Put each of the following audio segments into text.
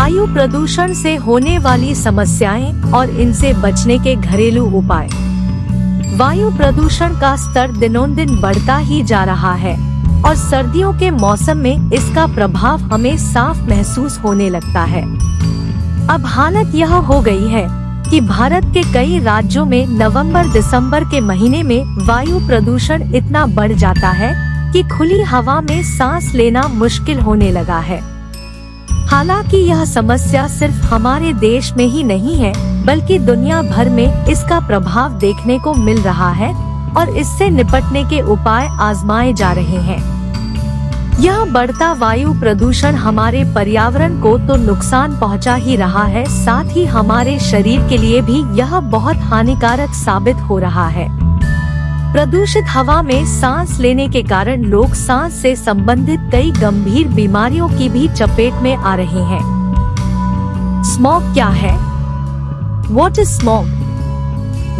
वायु प्रदूषण से होने वाली समस्याएं और इनसे बचने के घरेलू उपाय। वायु प्रदूषण का स्तर दिनों-दिन बढ़ता ही जा रहा है और सर्दियों के मौसम में इसका प्रभाव हमें साफ महसूस होने लगता है। अब हालत यह हो गई है कि भारत के कई राज्यों में नवंबर-दिसंबर के महीने में वायु प्रदूषण इतना बढ़ जाता है कि खुली हवा में सांस लेना मुश्किल होने लगा है। हालांकि यह समस्या सिर्फ हमारे देश में ही नहीं है, बल्कि दुनिया भर में इसका प्रभाव देखने को मिल रहा है और इससे निपटने के उपाय आजमाए जा रहे हैं। यह बढ़ता वायु प्रदूषण हमारे पर्यावरण को तो नुकसान पहुंचा ही रहा है, साथ ही हमारे शरीर के लिए भी यह बहुत हानिकारक साबित हो रहा है। प्रदूषित हवा में सांस लेने के कारण लोग सांस से संबंधित कई गंभीर बीमारियों की भी चपेट में आ रहे हैं। स्मॉग क्या है? What is smog?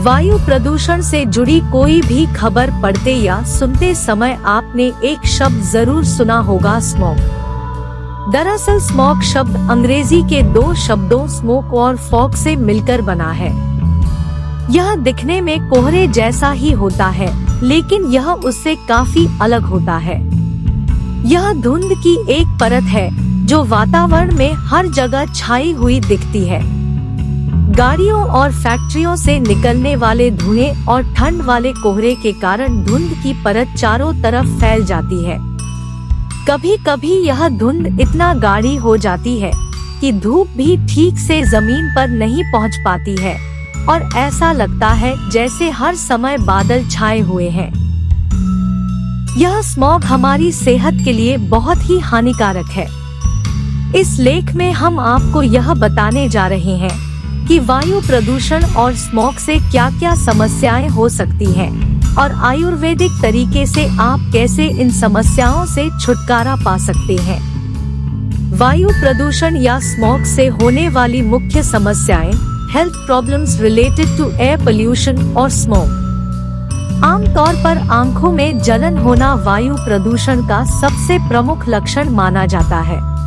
वायु प्रदूषण से जुड़ी कोई भी खबर पढ़ते या सुनते समय आपने एक शब्द जरूर सुना होगा, स्मॉग। दरअसल स्मॉग शब्द अंग्रेजी के दो शब्दों स्मोक और फॉग से मिलकर बना है। यह दिखने में कोहरे जैसा ही होता है, लेकिन यह उससे काफी अलग होता है। यह धुंध की एक परत है जो वातावरण में हर जगह छाई हुई दिखती है। गाड़ियों और फैक्ट्रियों से निकलने वाले धुएं और ठंड वाले कोहरे के कारण धुंध की परत चारों तरफ फैल जाती है। कभी कभी यह धुंध इतना गाढ़ी हो जाती है कि धूप भी ठीक से जमीन पर नहीं पहुंच पाती है और ऐसा लगता है जैसे हर समय बादल छाए हुए हैं। यह स्मॉग हमारी सेहत के लिए बहुत ही हानिकारक है। इस लेख में हम आपको यह बताने जा रहे हैं कि वायु प्रदूषण और स्मॉग से क्या-क्या समस्याएं हो सकती हैं और आयुर्वेदिक तरीके से आप कैसे इन समस्याओं से छुटकारा पा सकते हैं। वायु प्रदूषण या स्मॉग से होने वाली मुख्य समस्याएं, health problems related to air pollution और स्मोक। आमतौर पर आंखों में जलन होना वायु प्रदूषण का सबसे प्रमुख लक्षण माना जाता है।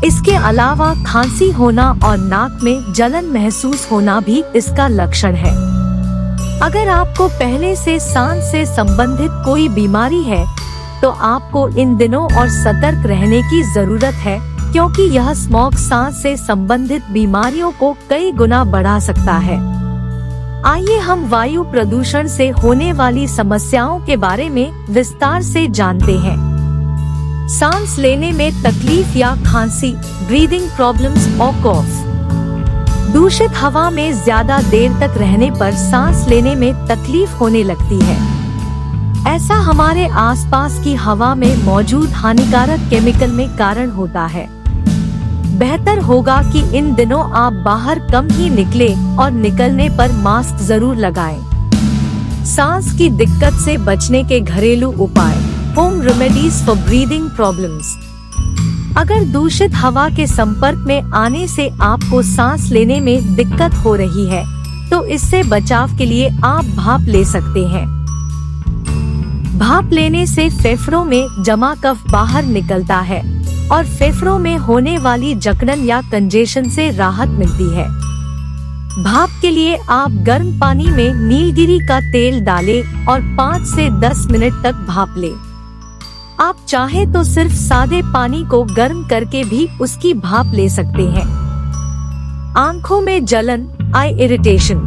इसके अलावा खांसी होना और नाक में जलन महसूस होना भी इसका लक्षण है। अगर आपको पहले से सांस से संबंधित कोई बीमारी है, तो आपको इन दिनों और सतर्क रहने की जरूरत है, क्योंकि यह स्मॉग सांस से संबंधित बीमारियों को कई गुना बढ़ा सकता है। आइए हम वायु प्रदूषण से होने वाली समस्याओं के बारे में विस्तार से जानते हैं। सांस लेने में तकलीफ या खांसी, ब्रीदिंग प्रॉब्लम्स और कॉफ। दूषित हवा में ज्यादा देर तक रहने पर सांस लेने में तकलीफ होने लगती है। ऐसा हमारे आसपास की हवा में मौजूद हानिकारक केमिकल में कारण होता है। बेहतर होगा कि इन दिनों आप बाहर कम ही निकले और निकलने पर मास्क जरूर लगाएं। सांस की दिक्कत से बचने के घरेलू उपाय, home remedies for breathing problems. अगर दूषित हवा के संपर्क में आने से आपको सांस लेने में दिक्कत हो रही है, तो इससे बचाव के लिए आप भाप ले सकते हैं। भाप लेने से फेफड़ों में जमा कफ बाहर निकलता है और फेफड़ों में होने वाली जकड़न या कंजेशन से राहत मिलती है। भाप के लिए आप गर्म पानी में नीलगिरी का तेल डालें और 5 से 10 मिनट तक भाप लें। आप चाहे तो सिर्फ सादे पानी को गर्म करके भी उसकी भाप ले सकते हैं। आंखों में जलन, आई इरिटेशन।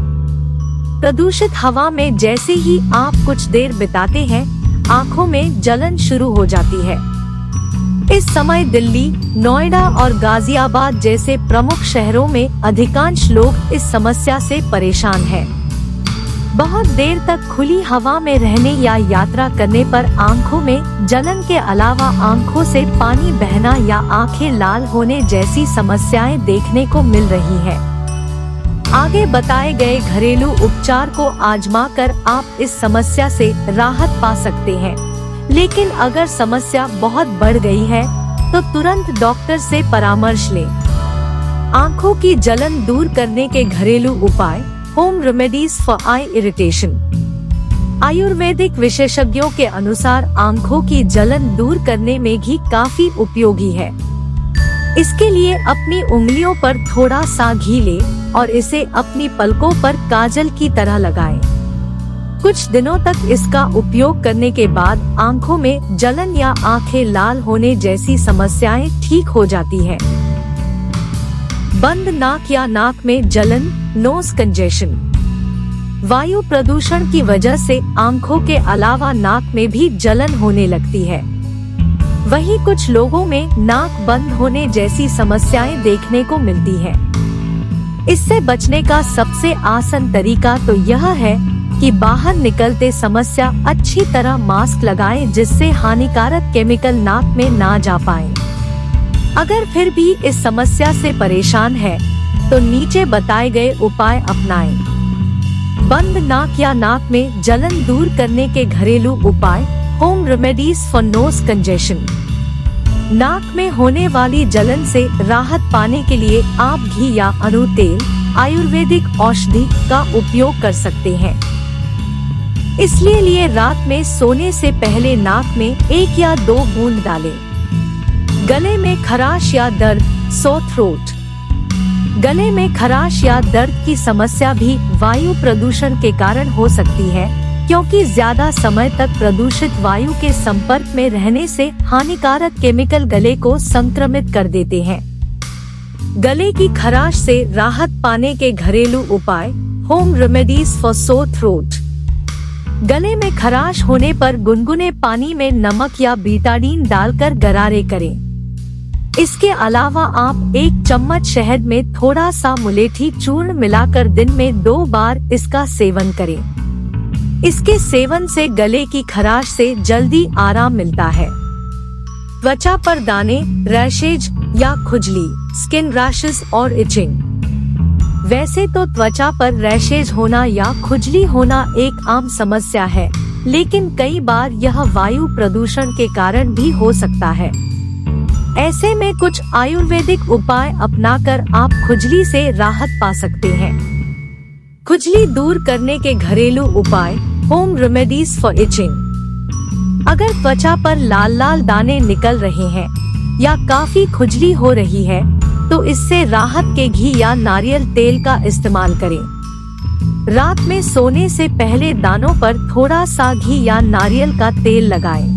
प्रदूषित हवा में जैसे ही आप कुछ देर बिताते हैं, आंखों में जलन शुरू हो जाती है। इस समय दिल्ली, नोएडा और गाजियाबाद जैसे प्रमुख शहरों में अधिकांश लोग इस समस्या से परेशान हैं। बहुत देर तक खुली हवा में रहने या यात्रा करने पर आंखों में जलन के अलावा आंखों से पानी बहना या आंखें लाल होने जैसी समस्याएं देखने को मिल रही हैं। आगे बताए गए घरेलू उपचार को आजमा कर आप इस समस्या से राहत पा सकते हैं। लेकिन अगर समस्या बहुत बढ़ गई है, तो तुरंत डॉक्टर से परामर्श लें। आंखों की जलन दूर करने के घरेलू उपाय, home remedies for I irritation. Ayurvedic विशेषज्ञों के अनुसार आंखों की जलन दूर करने में भी काफी उपयोगी है। इसके लिए अपनी उंगलियों पर थोड़ा सा घी ले और इसे अपनी पलकों पर काजल की तरह लगाएं। कुछ दिनों तक इसका उपयोग करने के बाद आंखों में जलन या आंखें लाल होने जैसी समस्याएं ठीक हो जाती है। बंद नाक या नाक में जलन, नोज कंजेशन। वायु प्रदूषण की वजह से आंखों के अलावा नाक में भी जलन होने लगती है। वहीं कुछ लोगों में नाक बंद होने जैसी समस्याएं देखने को मिलती है। इससे बचने का सबसे आसान तरीका तो यह है कि बाहर निकलते समस्या अच्छी तरह मास्क लगाएं, जिससे हानिकारक केमिकल नाक में ना जा पाए। अगर फिर भी इस समस्या से परेशान है तो नीचे बताए गए उपाय अपनाएं। बंद नाक या नाक में जलन दूर करने के घरेलू उपाय। Home remedies for knows congestion. नाक में होने वाली जलन से राहत पाने के लिए आप घी या अनु तेल, आयुर्वेदिक औषधि का उपयोग कर सकते हैं। इसलिए रात में सोने से पहले नाक में 1 या 2 बूंद डालें। गले में खराश या दर्द, सो थ्रोट। गले में खराश या दर्द की समस्या भी वायु प्रदूषण के कारण हो सकती है, क्योंकि ज्यादा समय तक प्रदूषित वायु के संपर्क में रहने से हानिकारक केमिकल गले को संक्रमित कर देते हैं। गले की खराश से राहत पाने के घरेलू उपाय। Home remedies for sore throat. गले में खराश होने पर गुनगुने पानी में नमक या बीटाडीन डालकर गरारे करें। इसके अलावा आप 1 चम्मच शहद में थोड़ा सा मुलेठी चूर्ण मिलाकर दिन में 2 बार इसका सेवन करें। इसके सेवन से गले की खराश से जल्दी आराम मिलता है। त्वचा पर दाने, रैशेज या खुजली, स्किन रैशेज और इचिंग। वैसे तो त्वचा पर रैशेज होना या खुजली होना एक आम समस्या है, लेकिन कई बार यह वायु प्रदूषण के कारण भी हो सकता है। ऐसे में कुछ आयुर्वेदिक उपाय अपनाकर आप खुजली से राहत पा सकते हैं। खुजली दूर करने के घरेलू उपाय। Home remedies for itching. अगर त्वचा पर लाल लाल दाने निकल रहे हैं या काफी खुजली हो रही है तो इससे राहत के घी या नारियल तेल का इस्तेमाल करें। रात में सोने से पहले दानों पर थोड़ा सा घी या नारियल का तेल लगाएं।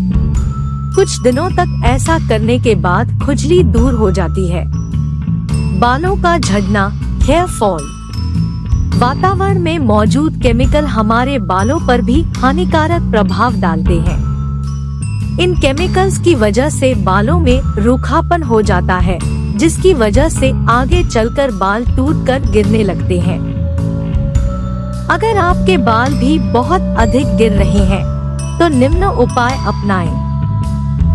कुछ दिनों तक ऐसा करने के बाद खुजली दूर हो जाती है। बालों का झड़ना, हेयर फॉल। वातावरण में मौजूद केमिकल हमारे बालों पर भी हानिकारक प्रभाव डालते हैं। इन केमिकल्स की वजह से बालों में रूखापन हो जाता है, जिसकी वजह से आगे चलकर बाल टूटकर गिरने लगते हैं। अगर आपके बाल भी बहुत अधिक गिर रहे हैं तो निम्न उपाय अपनाएं।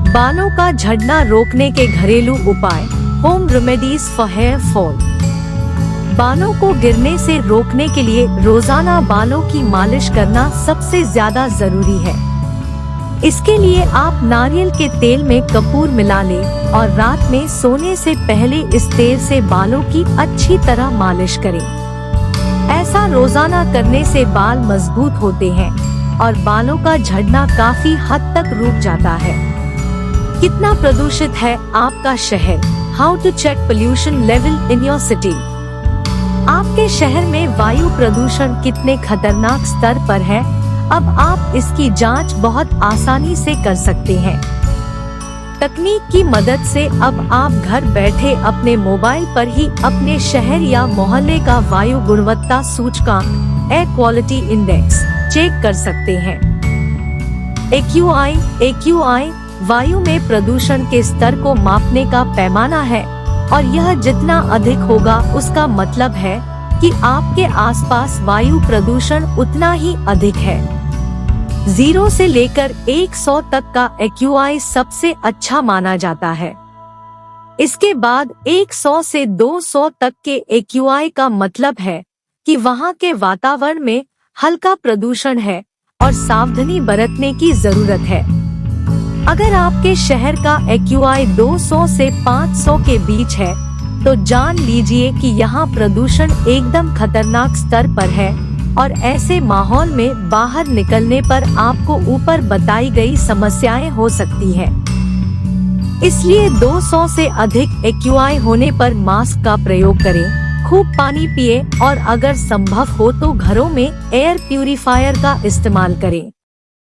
बालों का झड़ना रोकने के घरेलू उपाय। Home remedies for hair fall. बालों को गिरने से रोकने के लिए रोजाना बालों की मालिश करना सबसे ज्यादा जरूरी है। इसके लिए आप नारियल के तेल में कपूर मिला लें और रात में सोने से पहले इस तेल से बालों की अच्छी तरह मालिश करें। ऐसा रोजाना करने से बाल मजबूत होते हैं और बालों का झड़ना काफी हद तक रुक जाता है। कितना प्रदूषित है आपका शहर? How to check pollution level in your city. आपके शहर में वायु प्रदूषण कितने खतरनाक स्तर पर है, अब आप इसकी जांच बहुत आसानी से कर सकते हैं। तकनीक की मदद से अब आप घर बैठे अपने मोबाइल पर ही अपने शहर या मोहल्ले का वायु गुणवत्ता सूचकांक, एयर क्वालिटी इंडेक्स, चेक कर सकते हैं। AQI वायु में प्रदूषण के स्तर को मापने का पैमाना है और यह जितना अधिक होगा उसका मतलब है कि आपके आसपास वायु प्रदूषण उतना ही अधिक है। 0 से लेकर 100 तक का AQI सबसे अच्छा माना जाता है। इसके बाद 100 से 200 तक के AQI का मतलब है कि वहाँ के वातावरण में हल्का प्रदूषण है और सावधानी बरतने की जरूरत है। अगर आपके शहर का AQI 200 से 500 के बीच है तो जान लीजिए कि यहाँ प्रदूषण एकदम खतरनाक स्तर पर है और ऐसे माहौल में बाहर निकलने पर आपको ऊपर बताई गई समस्याएं हो सकती है। इसलिए 200 से अधिक एक्यूआई होने पर मास्क का प्रयोग करें, खूब पानी पिए और अगर संभव हो तो घरों में एयर प्यूरिफायर का इस्तेमाल करें।